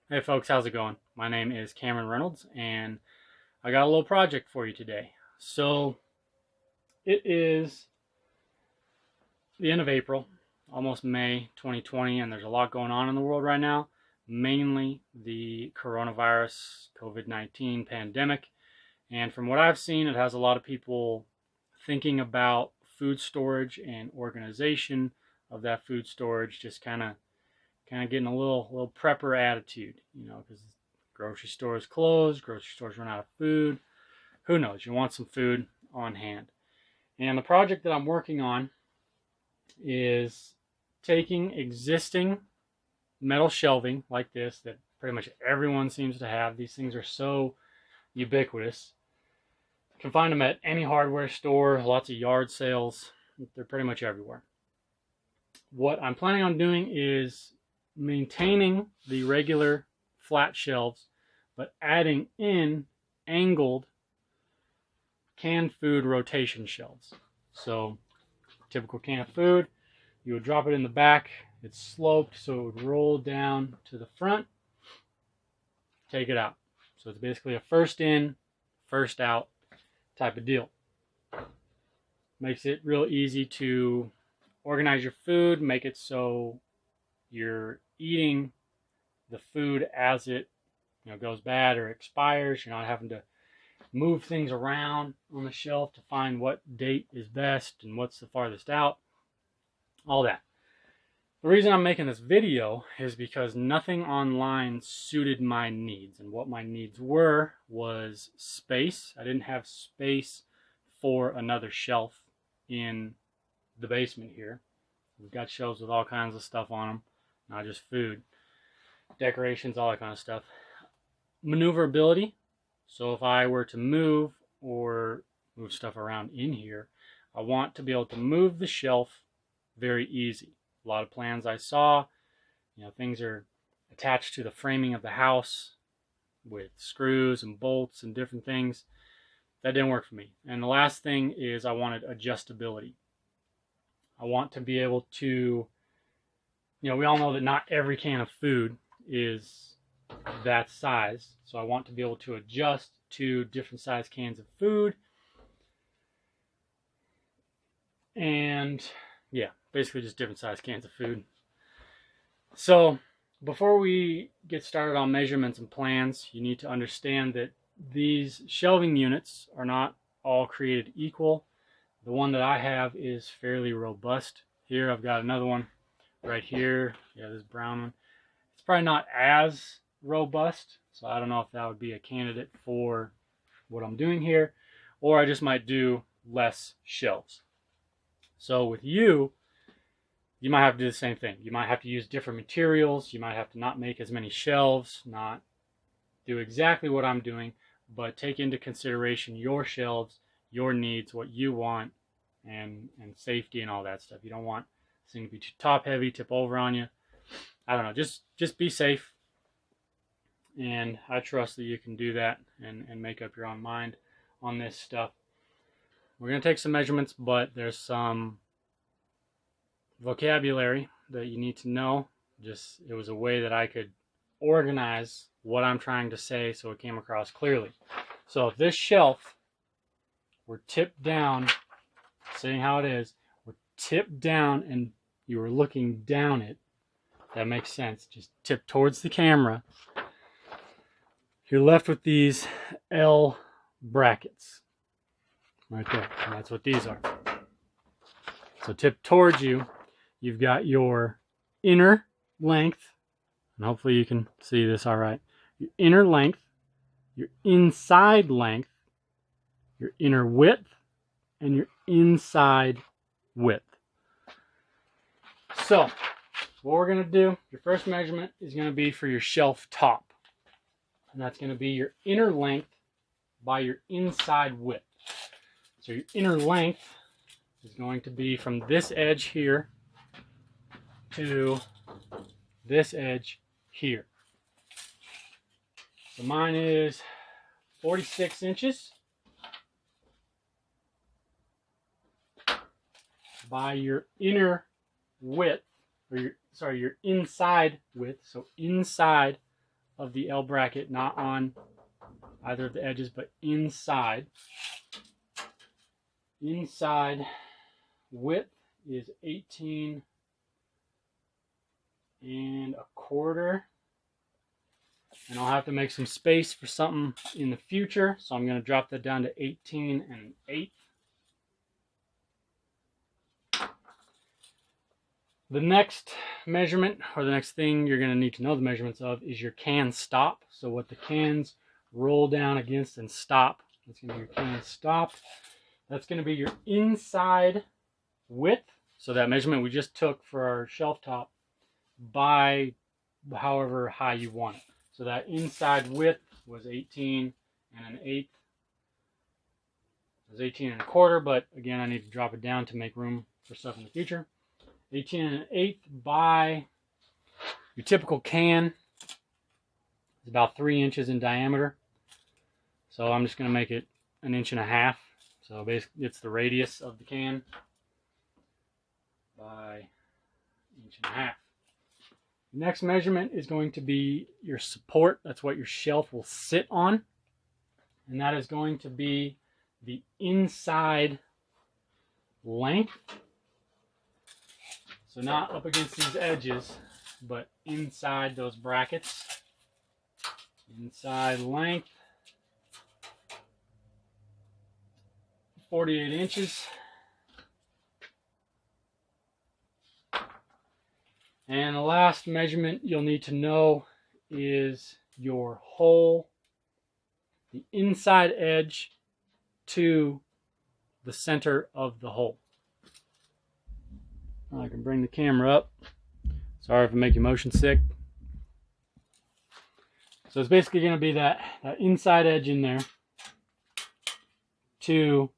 Hey folks, how's it going? My name is Cameron Reynolds and I got a little project for you today. So it is the end of April, almost May 2020, and there's a lot going on in the world right now, mainly the coronavirus COVID-19 pandemic. And from what I've seen, it has a lot of people thinking about food storage and organization of that food storage, just kind of getting a little prepper attitude, because grocery stores closed, grocery stores run out of food. Who knows? You want some food on hand. And the project that I'm working on is taking existing metal shelving like this that pretty much everyone seems to have. These things are so ubiquitous. You can find them at any hardware store, lots of yard sales. They're pretty much everywhere. What I'm planning on doing is maintaining the regular flat shelves, but adding in angled canned food rotation shelves. So, typical can of food, you would drop it in the back, it's sloped so it would roll down to the front, take it out. So it's basically a first in, first out type of deal. Makes it real easy to organize your food, make it so you're eating the food as it goes bad or expires. You're not having to move things around on the shelf to find what date is best and what's the farthest out, all that. The reason I'm making this video is because nothing online suited my needs, and what my needs was space. I didn't have space for another shelf in the basement here. We've got shelves with all kinds of stuff on them, not just food, decorations, all that kind of stuff. Maneuverability. So if I were to move stuff around in here, I want to be able to move the shelf very easy. A lot of plans I saw, things are attached to the framing of the house with screws and bolts and different things. That didn't work for me. And the last thing is I wanted adjustability. I want to be able to, we all know that not every can of food is that size. So I want to be able to adjust to different size cans of food. And yeah, basically just different size cans of food. So before we get started on measurements and plans, you need to understand that these shelving units are not all created equal. The one that I have is fairly robust. Here I've got another one right here. Yeah, this brown one. It's probably not as robust, so I don't know if that would be a candidate for what I'm doing here, or I just might do less shelves. So with you might have to do the same thing. You might have to use different materials. You might have to not make as many shelves, not do exactly what I'm doing, but take into consideration your shelves, your needs, what you want, and safety and all that stuff. You don't want this thing to be too top heavy, tip over on you. I don't know, just be safe. And I trust that you can do that and make up your own mind on this stuff. We're going to take some measurements, but there's some vocabulary that you need to know. It was a way that I could organize what I'm trying to say so it came across clearly. So if this shelf were tipped down, seeing how it is, were tipped down and you were looking down it, that makes sense. Just tip towards the camera. You're left with these L brackets right there. And that's what these are. So tip towards you, you've got your inner length, and hopefully you can see this all right. Your inner length, your inside length, your inner width, and your inside width. So what we're going to do, your first measurement is going to be for your shelf top. And that's going to be your inner length by your inside width. So your inner length is going to be from this edge here to this edge here. So mine is 46 inches by your inner width, or your inside width. So inside of the L bracket, not on either of the edges, but inside. Inside width is 18 1/4. And I'll have to make some space for something in the future, so I'm going to drop that down to 18 1/8. The next measurement, or the next thing you're going to need to know the measurements of, is your can stop. So what the cans roll down against and stop. That's going to be your can stop. That's going to be your inside width. So that measurement we just took for our shelf top by however high you want it. So that inside width was 18 1/8. It was 18 1/4, but again, I need to drop it down to make room for stuff in the future. 18 1/8 by your typical can is about 3 inches in diameter. So I'm just going to make it 1.5 inches. So basically it's the radius of the can by 1.5 inches. The next measurement is going to be your support. That's what your shelf will sit on. And that is going to be the inside length. So not up against these edges, but inside those brackets. Inside length, 48 inches. And the last measurement you'll need to know is your hole, the inside edge to the center of the hole. I can bring the camera up. Sorry if I make you motion sick. So it's basically going to be that inside edge in there to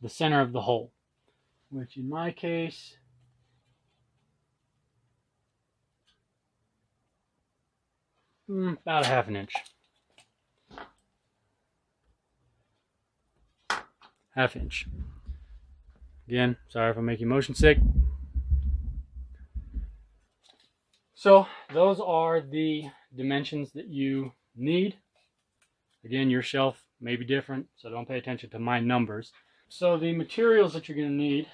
the center of the hole, which in my case about 1/2 inch. 1/2 inch. Again, sorry if I make you motion sick. So those are the dimensions that you need. Again, your shelf may be different, so don't pay attention to my numbers. So the materials that you're going to need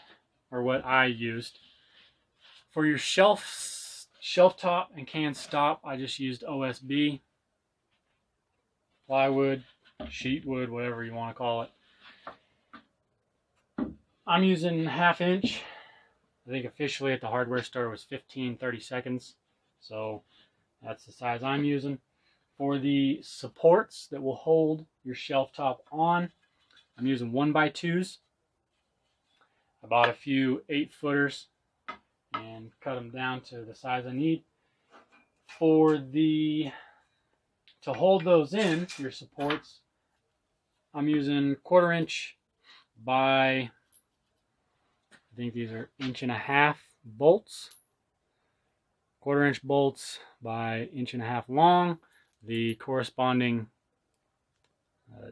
are what I used. For your shelf top and can stop, I just used OSB, plywood, sheet wood, whatever you want to call it. I'm using 1/2 inch. I think officially at the hardware store it was 15-30 seconds. So that's the size I'm using. For the supports that will hold your shelf top on, I'm using 1x2s. I bought a few 8-footers and cut them down to the size I need. To hold those in, your supports, I'm using 1/4 inch by, I think these are 1.5 inch bolts. 1/4 inch bolts by 1.5 inch long. The corresponding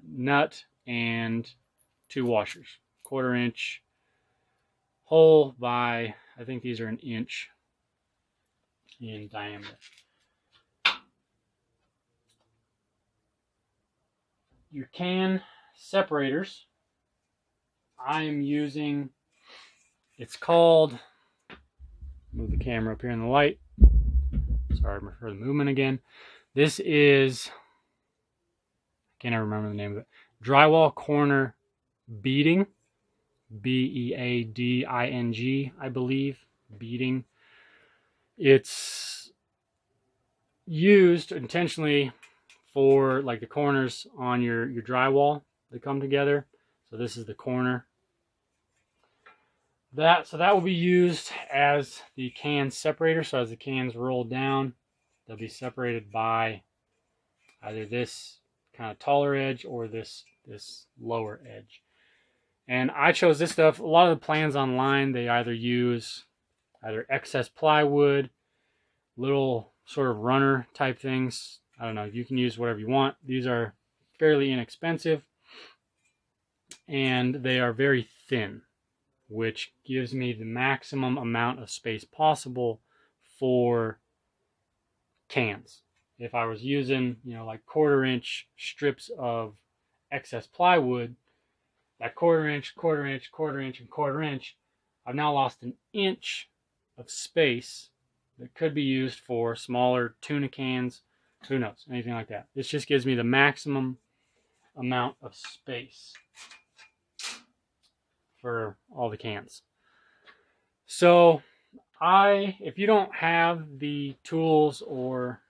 nut and 2 washers. 1/4 inch hole by, I think these are 1 inch in diameter. Your can separators, I am using, it's called, move the camera up here in the light. Sorry for the movement again. This is, I can't remember the name of it. Drywall corner beading. beading, I believe. Beading. It's used intentionally for like the corners on your drywall that come together. So this is the corner. So that will be used as the can separator. So as the cans roll down, they'll be separated by either this kind of taller edge or this lower edge. And I chose this stuff. A lot of the plans online, they either use excess plywood, little sort of runner type things. I don't know, you can use whatever you want. These are fairly inexpensive and they are very thin, which gives me the maximum amount of space possible for cans. if I was using, you know, like 1/4 inch strips of excess plywood, that 1/4 inch, 1/4 inch, 1/4 inch, and 1/4 inch, I've now lost an inch of space that could be used for smaller tuna cans, who knows, anything like that. This just gives me the maximum amount of space for all the cans. So if you don't have the tools or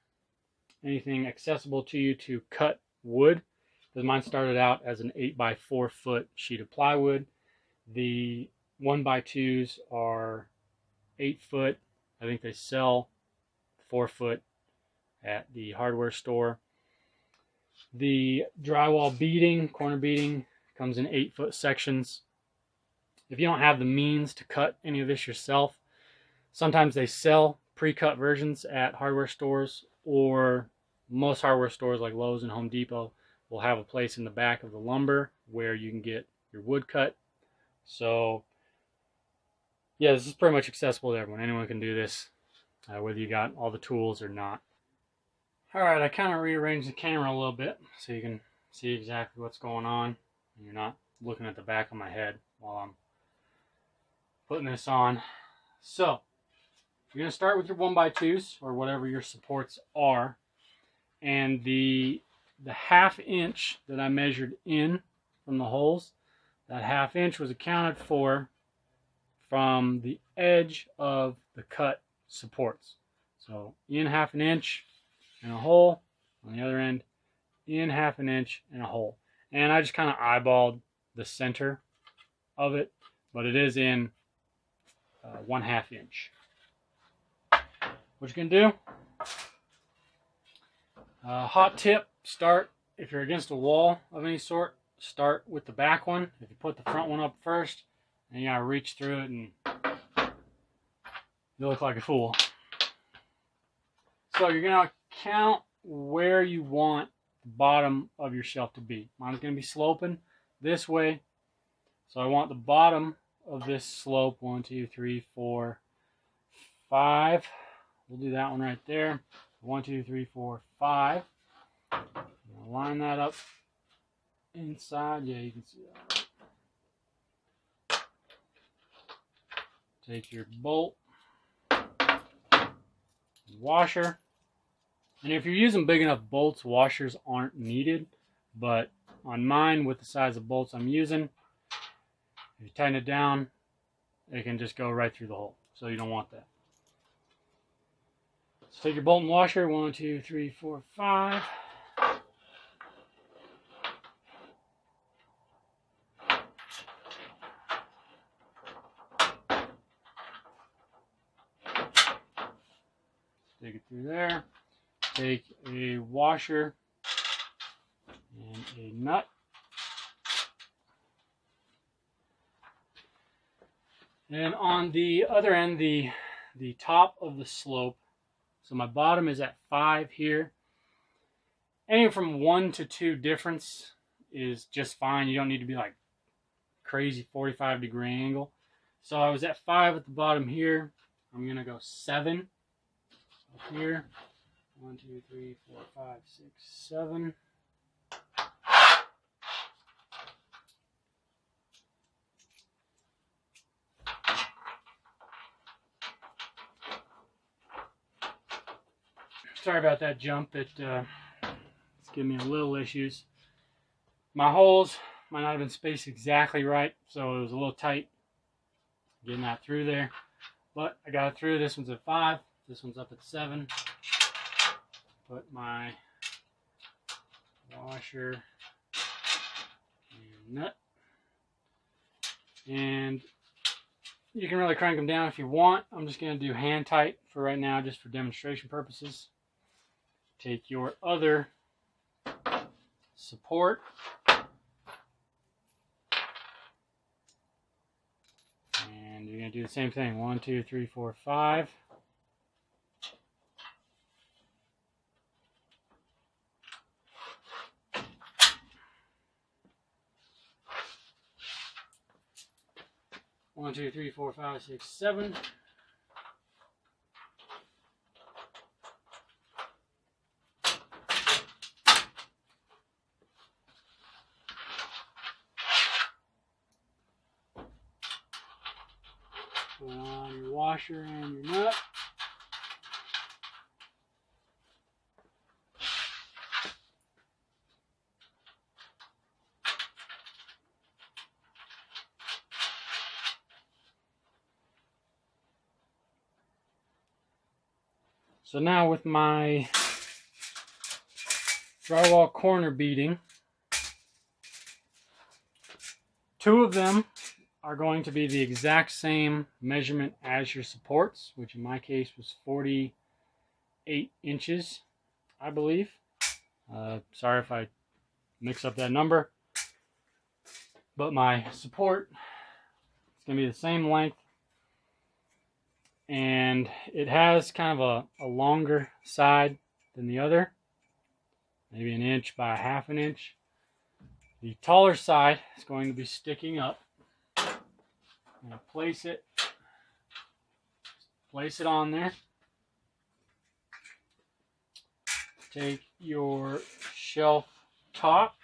anything accessible to you to cut wood, because mine started out as an 8x4 foot sheet of plywood. The 1x2s are 8 foot. I think they sell 4 foot at the hardware store. The drywall beading, corner beading, comes in 8 foot sections. If you don't have the means to cut any of this yourself, sometimes they sell pre-cut versions at hardware stores, or most hardware stores like Lowe's and Home Depot will have a place in the back of the lumber where you can get your wood cut. So yeah, this is pretty much accessible to everyone. Anyone can do this, whether you got all the tools or not. Alright, I kind of rearranged the camera a little bit so you can see exactly what's going on and you're not looking at the back of my head while I'm putting this on. So you're going to start with your 1x2s or whatever your supports are, and the 1/2 inch that I measured in from the holes, that 1/2 inch was accounted for from the edge of the cut supports. So in 1/2 inch and a hole, on the other end in 1/2 inch and a hole. And I just kind of eyeballed the center of it, but it is in 1/2 inch. What you can do, hot tip, start, if you're against a wall of any sort, start with the back one. If you put the front one up first, and you gotta reach through it and you look like a fool. So you're gonna count where you want the bottom of your shelf to be. Mine's gonna be sloping this way, so I want the bottom of this slope 1, 2, 3, 4, 5. We'll do that one right there. 1, 2, 3, 4, 5. Line that up inside. Yeah, you can see that. Right? Take your bolt, washer, and if you're using big enough bolts, washers aren't needed. But on mine, with the size of bolts I'm using, if you tighten it down, it can just go right through the hole. So you don't want that. So take your bolt and washer, 1, 2, 3, 4, 5. Stick it through there. Take a washer and a nut. And on the other end, the top of the slope, so my bottom is at 5 here. Anything from 1 to 2 difference is just fine. You don't need to be like crazy 45-degree angle. So I was at 5 at the bottom here. I'm gonna go 7 up here. 1, 2, 3, 4, 5, 6, 7. Sorry about that jump. It's giving me a little issues. My holes might not have been spaced exactly right, so it was a little tight getting that through there. But I got it through. This one's at 5. This one's up at 7. Put my washer and nut. And you can really crank them down if you want. I'm just going to do hand tight for right now, just for demonstration purposes. Take your other support and you're going to do the same thing. 1, 2, 3, 4, 5. One, 2, 3, 4, 5, 6, 7. Put on your washer and your nut. So now with my drywall corner beading, 2 of them are going to be the exact same measurement as your supports, which in my case was 48 inches, I believe. Sorry if I mix up that number. But my support is going to be the same length. And it has kind of a longer side than the other. Maybe 1 inch by 1/2 inch. The taller side is going to be sticking up. I'm going to place it on there. Take your shelf top,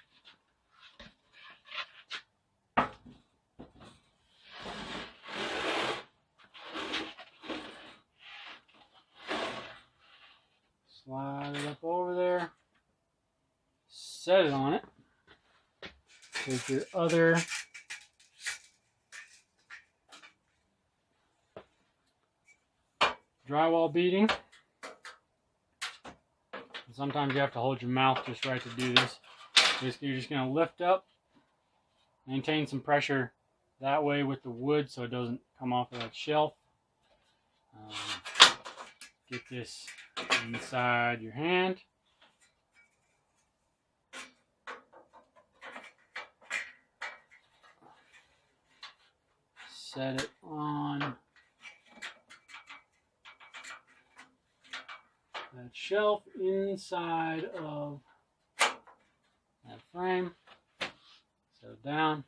slide it up over there, set it on it. Take your other drywall beading. Sometimes you have to hold your mouth just right to do this. Basically, you're just going to lift up, maintain some pressure that way with the wood so it doesn't come off of that shelf. Get this inside your hand. Set it on that shelf inside of that frame. Set it down.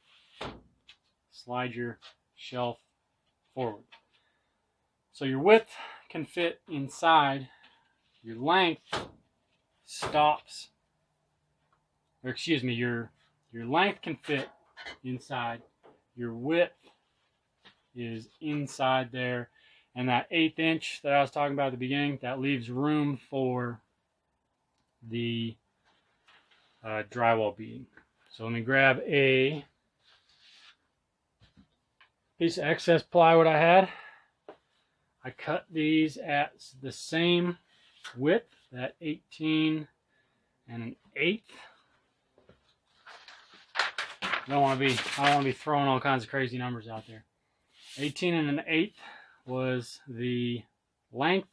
Slide your shelf forward. So your width can fit inside. Your length stops. Or excuse me, your length can fit inside. Your width is inside there. And that 1/8 inch that I was talking about at the beginning, that leaves room for the drywall beading. So let me grab a piece of excess plywood I had. I cut these at the same width, that 18 1/8. I don't want to be throwing all kinds of crazy numbers out there. 18 1/8 was the length.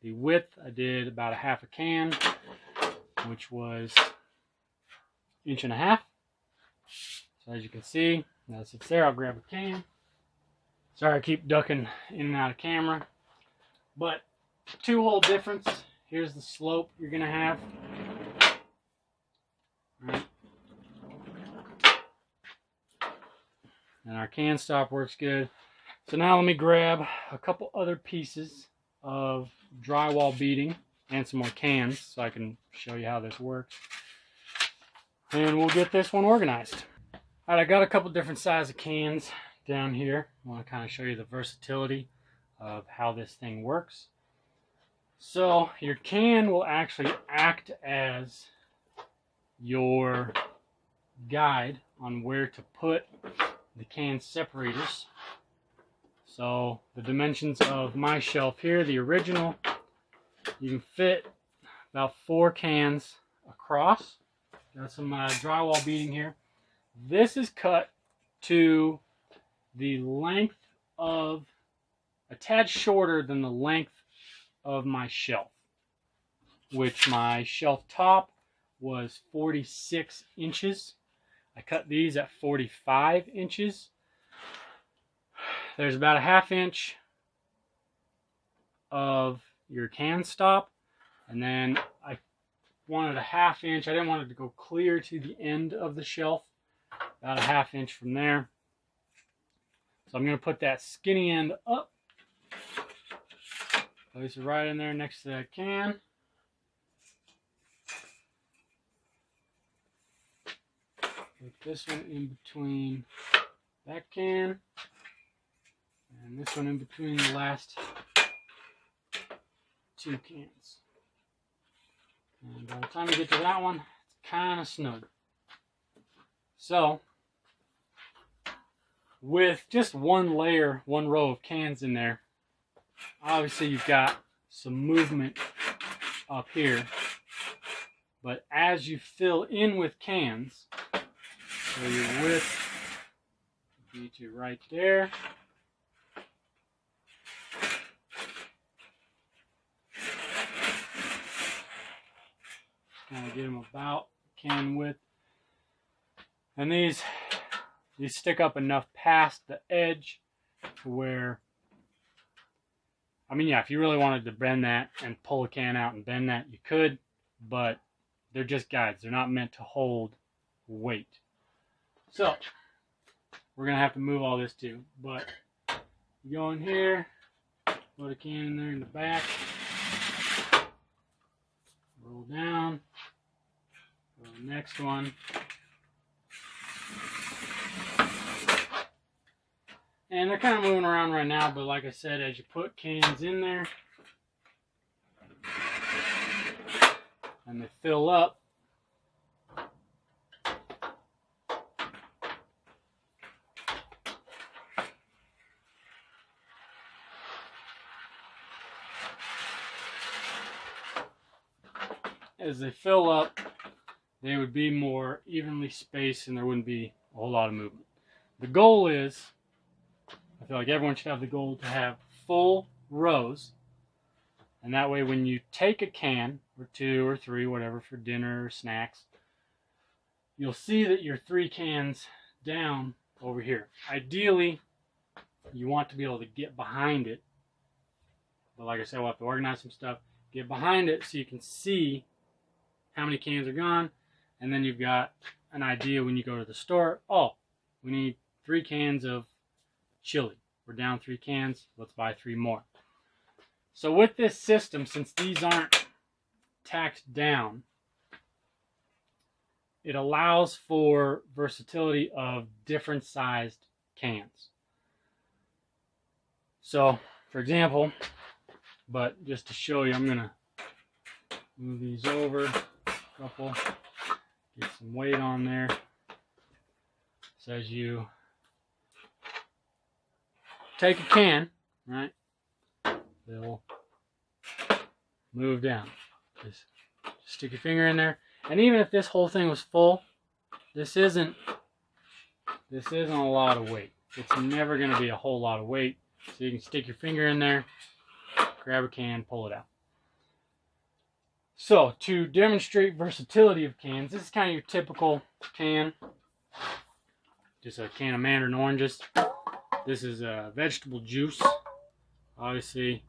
The width, I did about 1/2 can, which was 1.5 inches. So as you can see, that sits there. I'll grab a can. Sorry, I keep ducking in and out of camera. But 2-hole difference. Here's the slope you're going to have. Right. And our can stop works good. So now let me grab a couple other pieces of drywall beading and some more cans so I can show you how this works. And we'll get this one organized. Alright, I got a couple different size of cans down here. I want to kind of show you the versatility of how this thing works. So your can will actually act as your guide on where to put the can separators. So the dimensions of my shelf here, the original, you can fit about 4 cans across. Got some drywall beading here. This is cut to the length of, a tad shorter than the length of my shelf, which my shelf top was 46 inches. I cut these at 45 inches. There's about 1/2 inch of your can stop, and then I wanted 1/2 inch. I didn't want it to go clear to the end of the shelf. About 1/2 inch from there. So I'm going to put that skinny end up. Place it right in there next to that can. Put this one in between that can And this one in between the last 2 cans. And by the time you get to that one, it's kind of snug. So, with just one layer, one row of cans in there, obviously you've got some movement up here. But as you fill in with cans, so your width would be to right there. Kind of get them about can width. And these stick up enough past the edge to where, I mean, yeah, if you really wanted to bend that and pull a can out and bend that, you could, but they're just guides. They're not meant to hold weight. So, we're going to have to move all this too. But you go in here, put a can in there in the back, roll down, go to the next one. And they're kind of moving around right now, but like I said, as you put cans in there and they fill up, as they fill up, they would be more evenly spaced and there wouldn't be a whole lot of movement. The goal is, I feel like everyone should have the goal to have full rows, and that way when you take a can, or 2 or 3, whatever, for dinner or snacks, you'll see that you're 3 cans down over here. Ideally, you want to be able to get behind it, but like I said, we'll have to organize some stuff, get behind it so you can see how many cans are gone, and then you've got an idea when you go to the store, oh, we need 3 cans of chili. We're down 3 cans. Let's buy 3 more. So with this system, since these aren't tacked down, it allows for versatility of different sized cans. So, for example, but just to show you, I'm going to move these over a couple, get some weight on there. So as you take a can, right, they'll move down. Just stick your finger in there. And even if this whole thing was full, this isn't a lot of weight. It's never going to be a whole lot of weight. So you can stick your finger in there, grab a can, pull it out. So to demonstrate versatility of cans, this is kind of your typical can. Just a can of mandarin oranges. This is a vegetable juice. Obviously,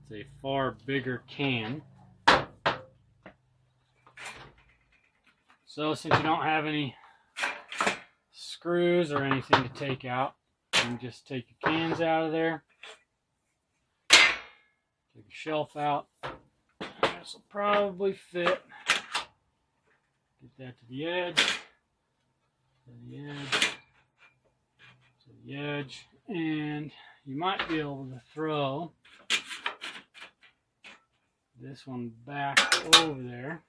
it's a far bigger can. So since you don't have any screws or anything to take out, you can just take your cans out of there. Take your shelf out. This will probably fit. Get that to the edge. To the edge. To the edge. And you might be able to throw this one back over there.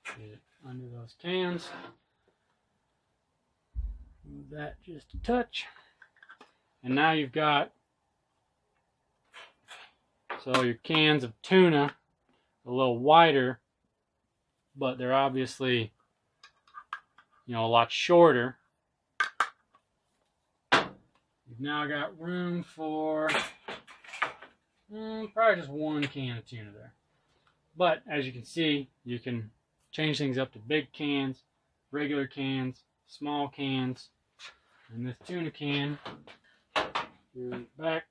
Get it under those cans. Move that just a touch. And now you've got, so your cans of tuna, a little wider, but they're obviously, a lot shorter. You've now got room for probably just 1 can of tuna there. But as you can see, you can change things up to big cans, regular cans, small cans, and this tuna can, back,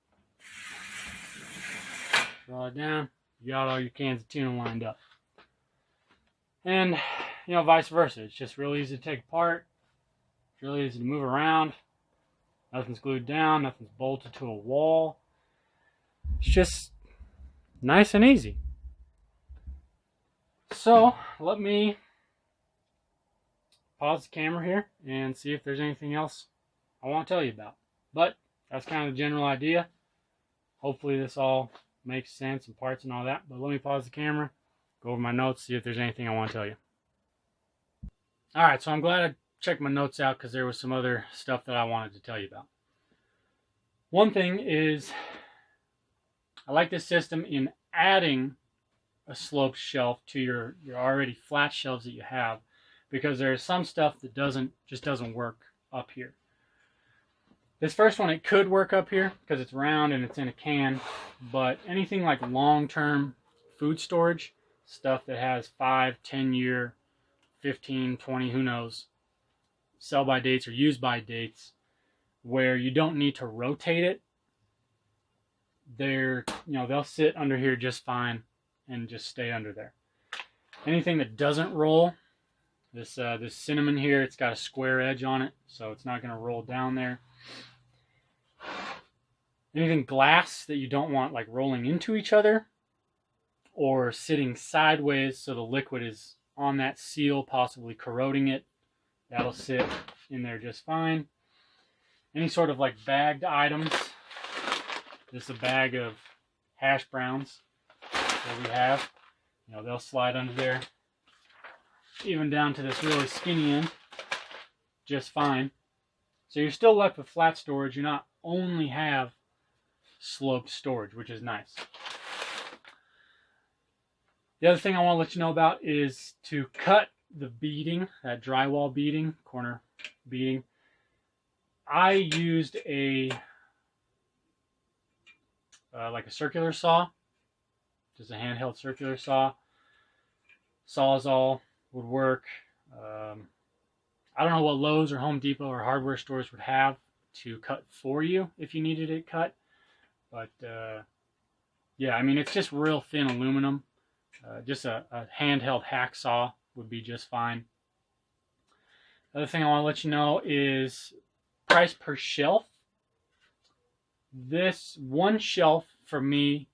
draw it down, you got all your cans of tuna lined up. And, vice versa. It's just real easy to take apart. It's really easy to move around. Nothing's glued down, nothing's bolted to a wall. It's just Nice and easy. So let me pause the camera here and see if there's anything else I want to tell you about. But that's kind of the general idea. Hopefully this all makes sense and parts and all that. But let me pause the camera, go over my notes, see if there's anything I want to tell you. Alright, so I'm glad I checked my notes out because there was some other stuff that I wanted to tell you about. One thing is, I like this system in adding a sloped shelf to your already flat shelves that you have, because there's some stuff that just doesn't work up here. This first one, it could work up here because it's round and it's in a can, but anything like long-term food storage, stuff that has 5, 10 year, 15, 20, who knows, sell by dates or use by dates, where you don't need to rotate it, they'll sit under here just fine and just stay under there. Anything that doesn't roll, this cinnamon here, it's got a square edge on it, so it's not going to roll down there. Anything glass that you don't want like rolling into each other or sitting sideways so the liquid is on that seal, possibly corroding it, that'll sit in there just fine. Any sort of like bagged items. This is a bag of hash browns that we have. They'll slide under there, even down to this really skinny end, just fine. So you're still left with flat storage. You not only have sloped storage, which is nice. The other thing I want to let you know about is to cut the beading, that drywall beading, corner beading. I used like a circular saw, just a handheld circular saw. Sawzall would work. I don't know what Lowe's or Home Depot or hardware stores would have to cut for you if you needed it cut. But yeah, I mean, it's just real thin aluminum. Just a handheld hacksaw would be just fine. The other thing I want to let you know is price per shelf. This one shelf for me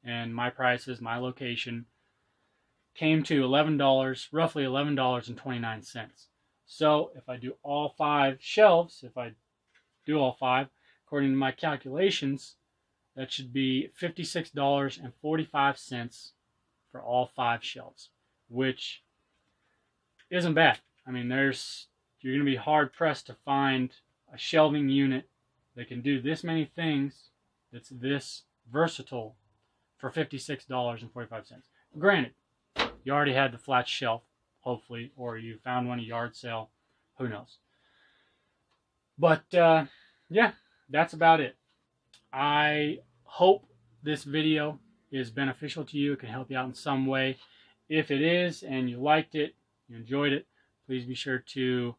and my prices, my location, came to $11, roughly $11.29. So if I do all 5 shelves, if I do all 5, according to my calculations, that should be $56.45 for all 5 shelves, which isn't bad. I mean, you're going to be hard pressed to find a shelving unit that can do this many things that's this versatile for $56.45. Granted, you already had the flat shelf, hopefully, or you found one at a yard sale, who knows. But yeah, that's about it. I hope this video is beneficial to you. It can help you out in some way. If it is and you liked it, you enjoyed it, please be sure to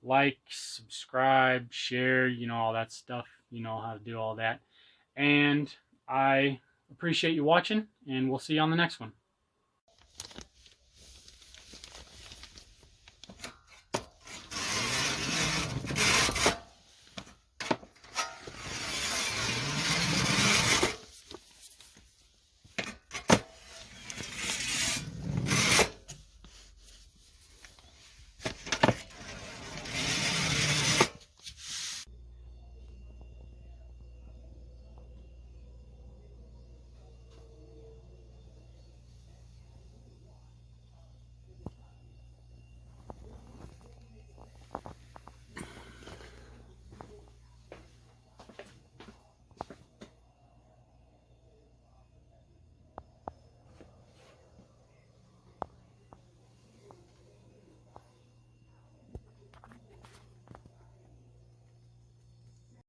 like, subscribe, share, all that stuff. You know how to do all that. And I appreciate you watching, and we'll see you on the next one.